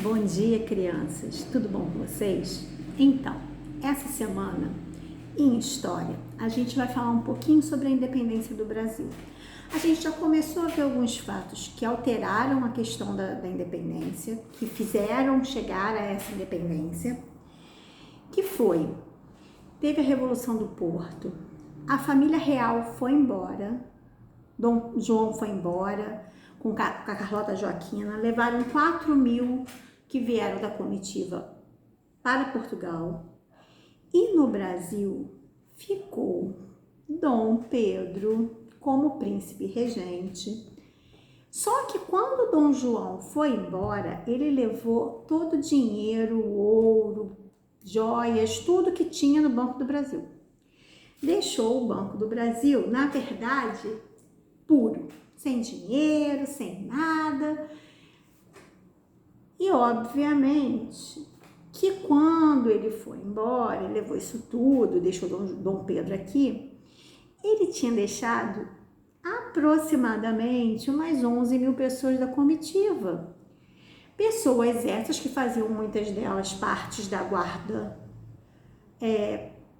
Bom dia, crianças. Tudo bom com vocês? Então, essa semana em História, a gente vai falar um pouquinho sobre a independência do Brasil. A gente já começou a ver alguns fatos que alteraram a questão da independência, que fizeram chegar a essa independência, que foi, teve a Revolução do Porto, a família real foi embora, Dom João foi embora, com a Carlota Joaquina, levaram 4.000 que vieram da comitiva para Portugal. E no Brasil ficou Dom Pedro como príncipe regente. Só que quando Dom João foi embora, ele levou todo o dinheiro, ouro, joias, tudo que tinha no Banco do Brasil. Deixou o Banco do Brasil, na verdade, puro, sem dinheiro, sem nada. E obviamente que quando ele foi embora, ele levou isso tudo, deixou Dom Pedro aqui, ele tinha deixado aproximadamente umas 11.000 pessoas da comitiva. Pessoas essas que faziam muitas delas partes da guarda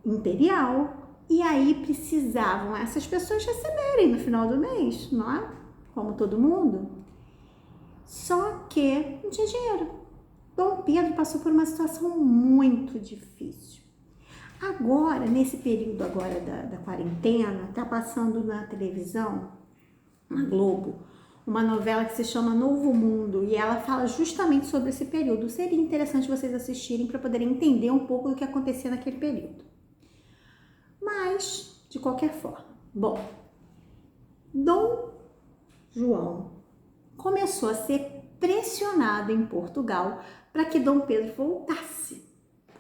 imperial, e aí precisavam essas pessoas receberem no final do mês, não é? Como todo mundo. Só que não tinha dinheiro. Dom Pedro passou por uma situação muito difícil. Agora, nesse período agora da quarentena, tá passando na televisão, na Globo, uma novela que se chama Novo Mundo, e ela fala justamente sobre esse período. Seria interessante vocês assistirem para poderem entender um pouco do que acontecia naquele período. Mas, de qualquer forma, bom, Dom João começou a ser pressionado em Portugal para que Dom Pedro voltasse.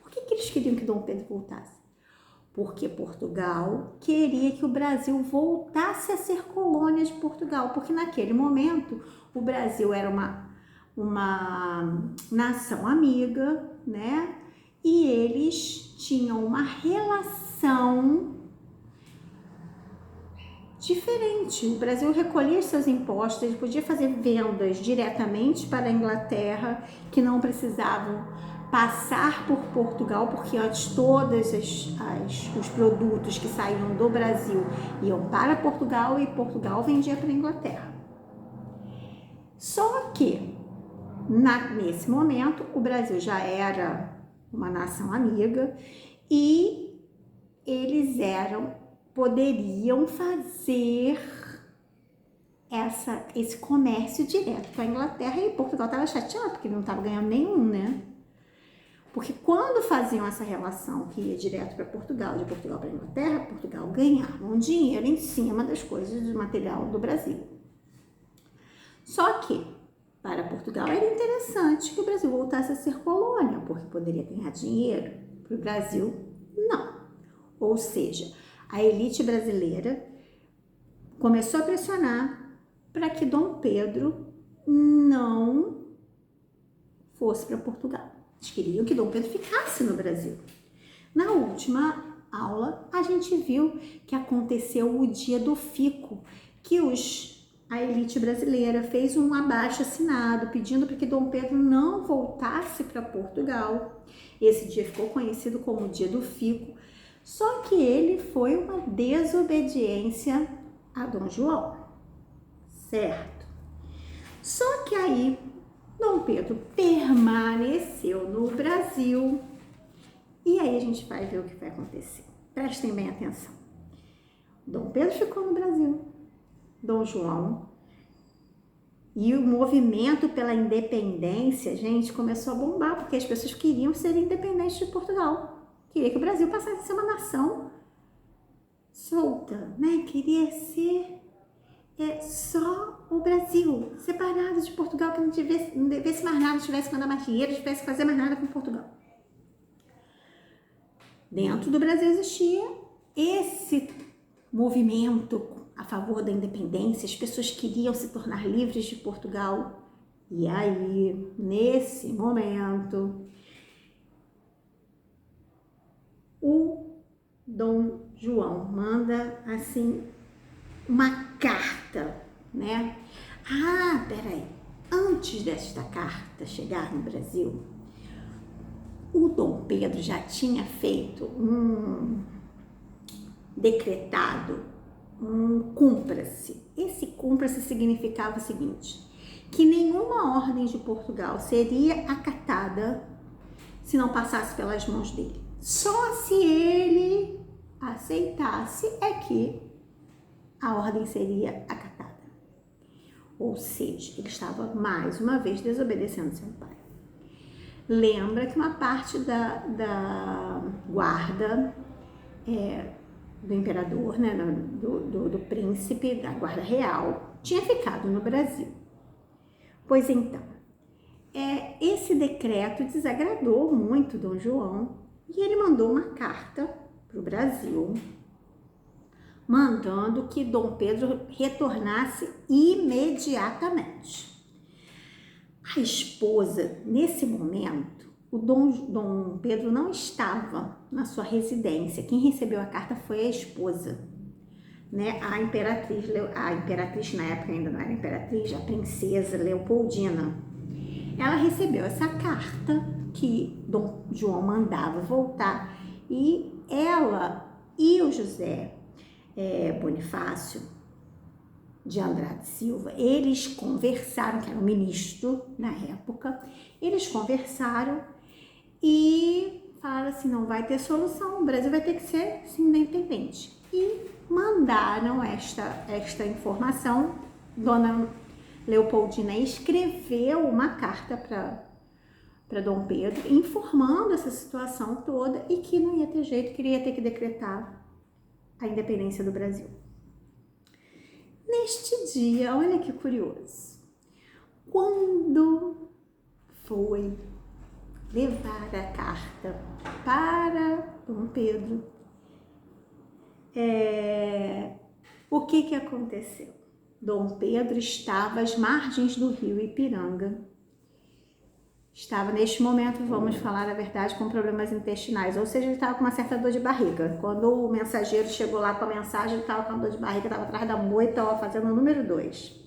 Por que eles queriam que Dom Pedro voltasse? Porque Portugal queria que o Brasil voltasse a ser colônia de Portugal, porque naquele momento o Brasil era uma nação amiga, né? E eles tinham uma relação diferente. O Brasil recolhia seus impostos, ele podia fazer vendas diretamente para a Inglaterra, que não precisavam passar por Portugal, porque antes todos os produtos que saíam do Brasil iam para Portugal e Portugal vendia para a Inglaterra. Só que, nesse momento, o Brasil já era uma nação amiga e eles poderiam fazer esse comércio direto com a Inglaterra, e Portugal estava chateado porque não estava ganhando nenhum, né? Porque quando faziam essa relação que ia direto para Portugal, de Portugal para a Inglaterra, Portugal ganhava um dinheiro em cima das coisas do material do Brasil. Só que para Portugal era interessante que o Brasil voltasse a ser colônia, porque poderia ganhar dinheiro. Para o Brasil, não. Ou seja, a elite brasileira começou a pressionar para que Dom Pedro não fosse para Portugal. Eles queriam que Dom Pedro ficasse no Brasil. Na última aula, a gente viu que aconteceu o dia do fico, que a elite brasileira fez um abaixo-assinado pedindo para que Dom Pedro não voltasse para Portugal. Esse dia ficou conhecido como o dia do fico. Só que ele foi uma desobediência a Dom João, certo? Só que aí Dom Pedro permaneceu no Brasil, e aí a gente vai ver o que vai acontecer. Prestem bem atenção. Dom Pedro ficou no Brasil, Dom João, e o movimento pela independência, gente, começou a bombar, porque as pessoas queriam ser independentes de Portugal. Queria que o Brasil passasse a ser uma nação solta, né? Queria ser só o Brasil, separado de Portugal, que não devesse mais nada, tivesse que mandar mais dinheiro, tivesse que fazer mais nada com Portugal. Dentro do Brasil existia esse movimento a favor da independência, as pessoas queriam se tornar livres de Portugal. E aí, nesse momento, o Dom João manda, assim, uma carta, né? Ah, peraí. Antes desta carta chegar no Brasil, o Dom Pedro já tinha feito decretado um cumpra-se. Esse cumpra-se significava o seguinte, que nenhuma ordem de Portugal seria acatada se não passasse pelas mãos dele. Só se ele aceitasse é que a ordem seria acatada. Ou seja, ele estava mais uma vez desobedecendo seu pai. Lembra que uma parte da guarda do imperador, né, do príncipe, da guarda real, tinha ficado no Brasil. Pois então, esse decreto desagradou muito Dom João e ele mandou uma carta para o Brasil, mandando que Dom Pedro retornasse imediatamente. A esposa, nesse momento, o Dom Pedro não estava na sua residência. Quem recebeu a carta foi a esposa, né? A imperatriz na época ainda não era imperatriz, a princesa Leopoldina. Ela recebeu essa carta que Dom João mandava voltar e ela e o José Bonifácio de Andrade Silva, eles conversaram, que era o ministro na época, eles conversaram e falaram assim, não vai ter solução, o Brasil vai ter que ser sim, independente. E mandaram esta informação. Dona Leopoldina escreveu uma carta para Dom Pedro, informando essa situação toda e que não ia ter jeito, que ele ia ter que decretar a independência do Brasil. Neste dia, olha que curioso, quando foi levar a carta para Dom Pedro, o que aconteceu? Dom Pedro estava às margens do rio Ipiranga. Estava, neste momento, vamos falar a verdade, com problemas intestinais, ou seja, ele estava com uma certa dor de barriga. Quando o mensageiro chegou lá com a mensagem, ele estava com a dor de barriga, estava atrás da moita, estava fazendo o número 2.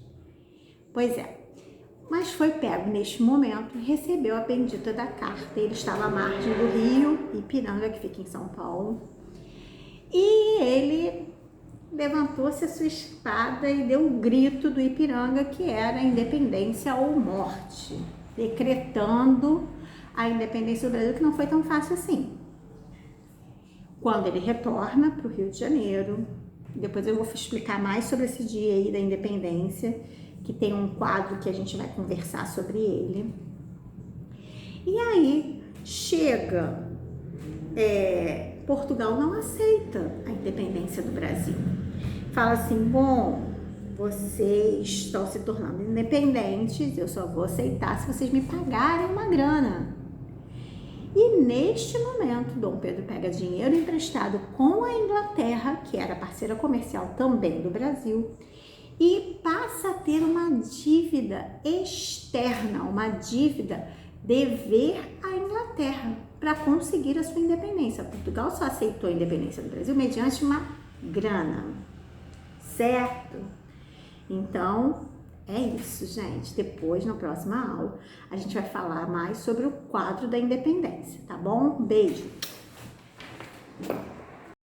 Pois é, mas foi pego neste momento, recebeu a bendita da carta. Ele estava à margem do rio Ipiranga, que fica em São Paulo, e ele levantou-se a sua espada e deu o grito do Ipiranga, que era independência ou morte, decretando a independência do Brasil, que não foi tão fácil assim. Quando ele retorna para o Rio de Janeiro, depois eu vou explicar mais sobre esse dia aí da independência, que tem um quadro que a gente vai conversar sobre ele. E aí chega, Portugal não aceita a independência do Brasil. Fala assim, bom, vocês estão se tornando independentes, eu só vou aceitar se vocês me pagarem uma grana. E neste momento, Dom Pedro pega dinheiro emprestado com a Inglaterra, que era parceira comercial também do Brasil, e passa a ter uma dívida externa, uma dívida dever à Inglaterra para conseguir a sua independência. Portugal só aceitou a independência do Brasil mediante uma grana, certo? Então, é isso, gente. Depois, na próxima aula, a gente vai falar mais sobre o quadro da independência, tá bom? Beijo!